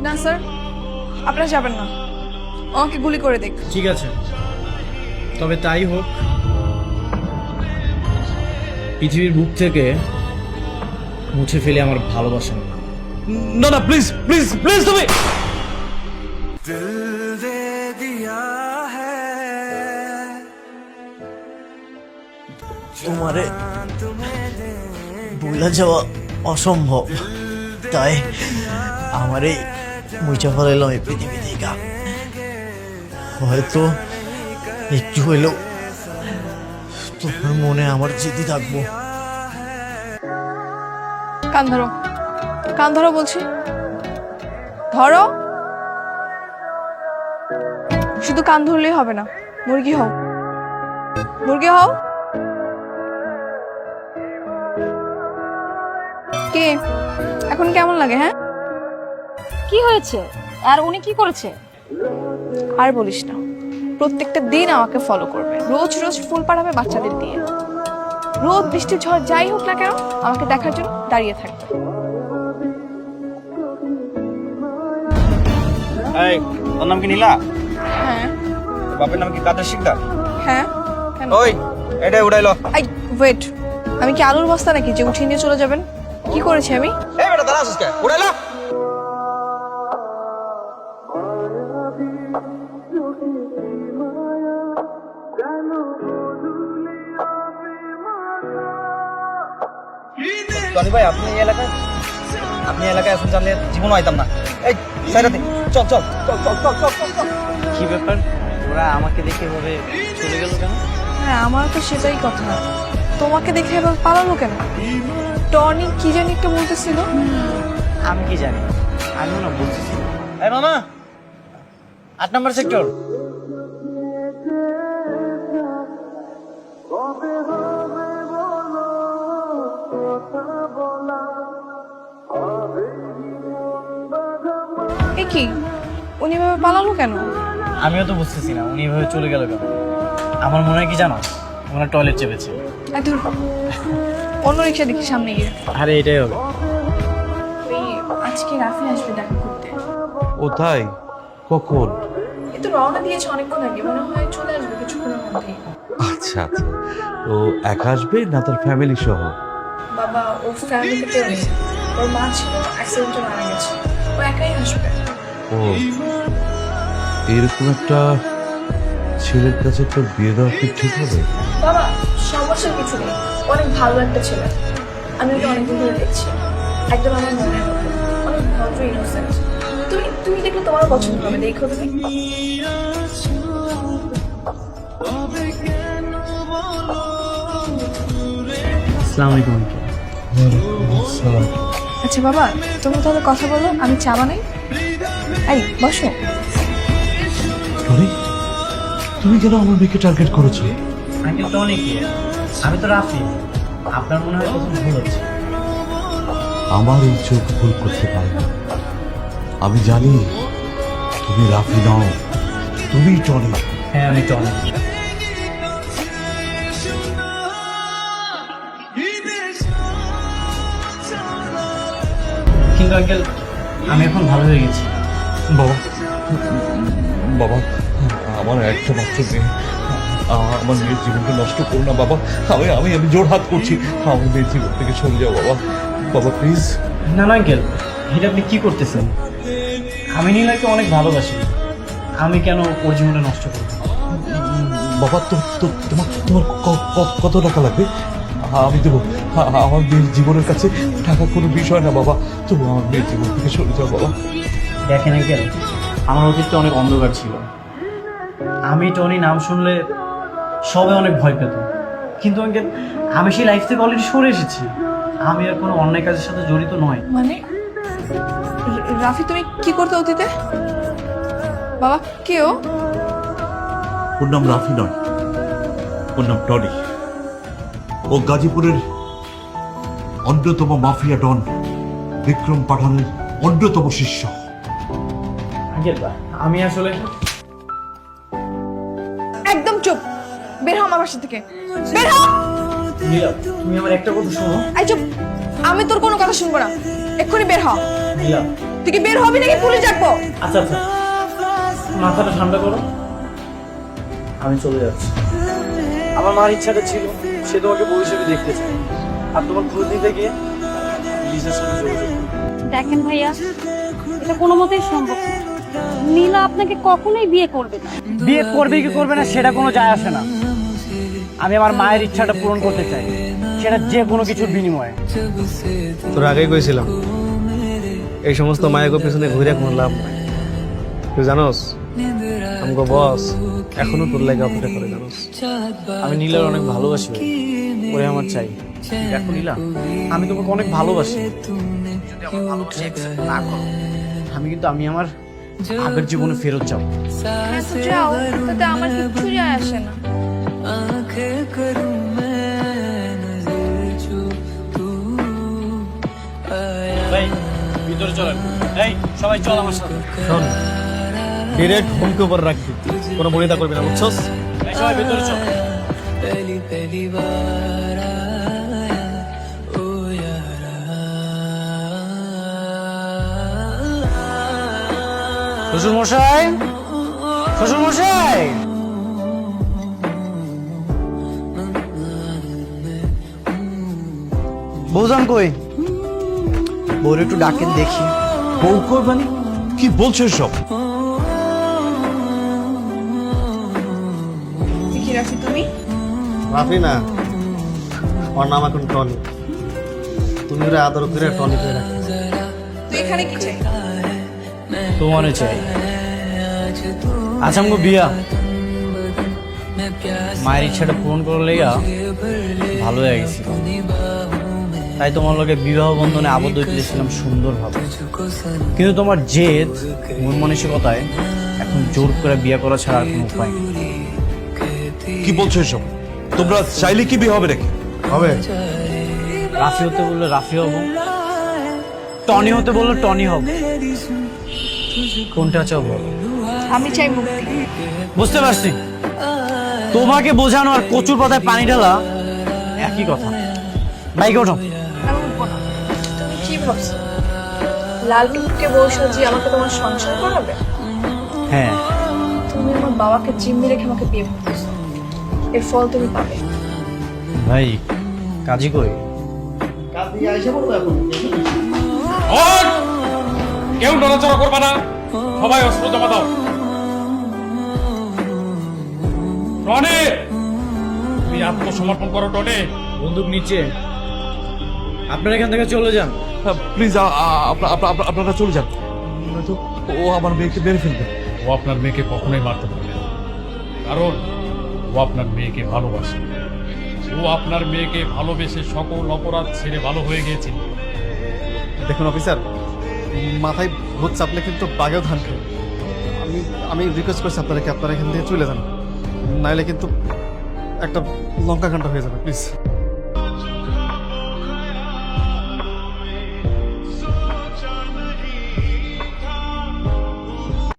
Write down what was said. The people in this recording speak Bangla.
না স্যার, আপনারা যাবেন না, আমাকে গুলি করে দেখ। ঠিক আছে, তবে তাই হোক। পৃথিবীর বুক থেকে মুছে ফেলে আমার ভালোবাসা। না না, প্লিজ প্লিজ প্লিজ, তুমি তোমারে ভুলে যাওয়া অসম্ভব, তাই আমারে মুছে ফেলাইলাম এই পৃথিবী থেকে। হয়তো একটু হইলেও তোমার মনে আমার জিদি থাকবো। কান ধরো, কান ধরো বলছি, ধরো। শুধু কান ধরলেই হবে না, মুরগি হও, মুরগি হও। কে এখন কেমন লাগে? হ্যাঁ, কি হয়েছে? আর উনি কি করেছে? আর বলিস না, প্রত্যেকটা দিন আমাকে ফলো করবে, রোজ রোজ ফুল পাঠাবে বাচ্চাদের দিয়ে, রোদ বৃষ্টি ঝড় যাই হোক না কেন আমাকে দেখার জন্য দাঁড়িয়ে থাকবে। এই, তোর নাম কি নীলা? হ্যাঁ। তোর বাপের নাম কি কাদের শিকদার? হ্যাঁ, কেন? ওই, এটাই উঠাইলো। আই ওয়েট, আমি কি আলুর বস্তা নাকি যে উঠিয়ে নিয়ে চলে যাবেন? কি করেছি আমি? এই বেটা, দাঁড়া আসিস কে? উঠাইলো। টনি ভাই, আপনি এই এলাকায় এখন জানলে জীবনও আইতাম না। এই সাইরাতে, চল চল চল চল চল চল চল চল। কি ব্যাপার, ওরা আমাকে দেখে ভাবে চলে গেল কেন? হ্যাঁ, আমার তো সেটাই কথা, তোমাকে দেখে এবার পালালো কেন? টনি কি জানি একটা বলতেছিল। আমি কি জানি, আমিও না বলতেছি। এই মামা, 8 নম্বর সেক্টর। এ কি, উনি ভাবে পালালো কেন? আমিও তো বুঝতেছি না উনি এভাবে চলে গেল কেন। আমার মনে হয় কি জানো, ওনার টয়লেট চেপেছে। এই ধুর, অন্য রিক্সা দেখি সামনে গিয়ে। আরে এটাই হবে। ওই আজকে রাফি আসবে দেখা করতে। কোথায়, কখন? এ তো রওনা দিয়েছে অনেকক্ষণ আগে, মনে হয় চলে আসবে কিছুক্ষণের মধ্যেই। আচ্ছা আচ্ছা, ও একা আসবে না তার ফ্যামিলি সহ? বাবা ও ফ্যামিলিকে পেয়ে নেই, ওর মা ছিল অ্যাক্সিডেন্টে মারা গেছে, ও একাই আসবে। ও, এরকম একটা ছেলের কাছে তোর বিয়ে দেওয়া কি ঠিক হবে? বাবা সমস্যার কিছু নেই, অনেক ভালো একটা ছেলে, আমি ওকে অনেকদিন ধরে দেখছি, একদম আমার মনে হয় অনেক ভদ্র ইনোসেন্ট। তুমি তুমি দেখলে তোমারও পছন্দ হবে, দেখো তুমি। আসসালামু আলাইকুম আঙ্কেল। আচ্ছা বাবা, তুমি তাহলে কথা বলো, আমি চা বানাই। এই বসো। টনি, তুমি কেন আমার মেয়েকে টার্গেট করেছো? আঙ্কেল তো অনেক, আমি তো রাফি, আপনার মনে হয় প্রথম ভুল হচ্ছে। আমার এই চোখ ভুল করতে পারে না। আমি জানি তুমি রাফি নও, তুমি টনি। হ্যাঁ, আমি টনি। কিন্তু আঙ্কেল আমি এখন ভালো হয়ে গেছি। বাবা, বাবা, আমার একটা মাত্র মেয়ে, আমার মেয়ের জীবনকে নষ্ট করো না বাবা। আমি আমি আমি জোর হাত করছি, আমার মেয়ের জীবন থেকে সরে যাও বাবা। বাবা প্লিজ। না না আঙ্কেল, এটা আপনি কি করতেছেন? আমি নীলাকে অনেক ভালোবাসি, আমি কেন ওর জীবনটা নষ্ট করব? বাবা, তোমার তোমার কত টাকা লাগবে? আমি দেবো। আমার মেয়ের জীবনের কাছে টাকা কোনো বিষয় না বাবা। তুমি আমার মেয়ের জীবন থেকে সরে যাও বাবা। দেখেন আঙ্কেল, আমার অতীতটা অনেক অন্ধকার ছিল। আমি টনি নাম শুনলে সবাই অনেক ভয় পেত, কিন্তু আঙ্কেল আমি সেই লাইফ থেকে অলরেডি সরে এসেছি। আমি আর কোনো অন্যায় কাজের সাথে জড়িত নয়। মানে রাফি তুমি কি করতে অতীতে? বাবা কে ও? ওর নাম রাফি নয়, ওর নাম টনি। ও গাজীপুরের অন্যতম মাফিয়া ডন বিক্রম পাঠানের অন্যতম শিষ্য। আঙ্কেল আমি আসলে একদম চুপ, বের হও আমার বাসা থেকে, বের হও। নীলা, তুমি আমার একটা কথা শোনো। এই চুপ, আমি তোর কোনো কথা শুনবো না, এক্ষুনি বের হও। নীলা, তুই কি বের হবি নাকি পুলিশ ডাকবো? আচ্ছা আচ্ছা, মাথাটা ঠান্ডা করো, আমি চলে যাচ্ছি। আমার মার ইচ্ছাটা ছিল সে তোমাকে বউ হিসেবে দেখতে চায়, আর তোমার খোঁজ নিতে গিয়ে লিসার সাথে যোগাযোগ করো। দেখেন ভাইয়া, এটা কোনো মতেই সম্ভব না। নীলা আপনাকে কখনোই বিয়ে করবে না। বিয়ে করবে কি করবে না সেটা কোনো যায় আসে না। আমি আমার মায়ের ইচ্ছাটা পূরণ করতে চাই, সেটা যে কোনো কিছুর বিনিময়ে। তোর আগেই কইছিলাম এই সমস্ত মায়ের পিছনে ঘুরে কোনো লাভ নাই। তুই জানোস আমাকে বস এখনো তোর লাগে অপেক্ষা করে, জানোস? আমি নীলার অনেক ভালোবাসি, ওরে আমার চাই। দেখো নীলা, আমি তোমাকে অনেক ভালোবাসি। যদি আমার ভালোবাসা accept না করো, আমি কিন্তু আমার আগের জীবনে ফেরত যাবো। হ্যাঁ তো যাও, তাতে আমার কিচ্ছু যায় আসে না। ভাই ভিতরে চলেন, এই সবাই চল আমার সাথে। শোন, ডিরেক্ট হুমকি উপর রাখবি, কোনো মনিতা করবি না, বুঝছস? এই সবাই ভিতরে চল। শ্বশুর মশাই, শ্বশুর মশাই, বৌজান কই? বউর একটু ডাকেন দেখি। বউ করবানি? কি বলছো এসব? কি রাখি তুমি? রাফি না, ওর নাম এখন টনি। তুমি ওরা আদর করে টনি করে রাখি। তুই এখানে কি চাই? তোমারে চাই। আচ্ছা আমগো বিয়া, মায়ের ইচ্ছাটা পূরণ করলে ভালো হয়ে গেছিল, তাই তোমার লগে বিবাহ বন্ধনে আবদ্ধ হইতেছিলাম সুন্দরভাবে। কিন্তু তোমার জেদ, মন মানসিকতায় এখন জোর করে বিয়ে করা ছাড়া আর কোনো উপায় নেই। কি বলছো এসব? তোমরা চাইলে কি বিয়ে হবে নাকি? হবে? রাফি হতে বললে রাফি হব, টনি হতে বললে টনি হব। কোনটা চাও বলো? আমি চাই মুক্তি। বুঝতে পারছি, তোমাকে বোঝানো আর কচুর পাতায় পানি ঢালা একই কথা। বাইকে ওঠো। আমি উঠবো না। তুমি কি ভাবছো লাল টুকুকে বউ সাজিয়ে আমাকে তোমার সংসার করাবে? হ্যাঁ, তুমি আমার বাবাকে জিম্মি রেখে আমাকে বিয়ে করতেছো, এর ফল তুমি পাবে। ভাই কাজী কই? কাল থেকে আইসা পড়বো এখন। কেউ নড়াচড়া করবে না, সবাই অস্ত্র জমা দাও। টনি, তুমি আত্মসমর্পণ করো। টনি, বন্দুক নিচে। আপনারা এখান থেকে চলে যান। প্লিজ আপনারা চলে যান, নয়তো ও আমার মেয়েকে মেরে ফেলবে। ও আপনার মেয়েকে কখনোই মারতে পারবে না, কারণ ও আপনার মেয়েকে ভালোবাসে। ও আপনার মেয়েকে ভালোবেসে সকল অপরাধ ছেড়ে ভালো হয়ে গিয়েছিল। দেখুন অফিসার, মাথায় ভূত চাপলে কিন্তু বাঘেও ধান খায়। আমি রিকোয়েস্ট করছি আপনারা এখান থেকে চলে যান, নাইলে কিন্তু একটা লঙ্কা কাণ্ড হয়ে যাবে, প্লিজ।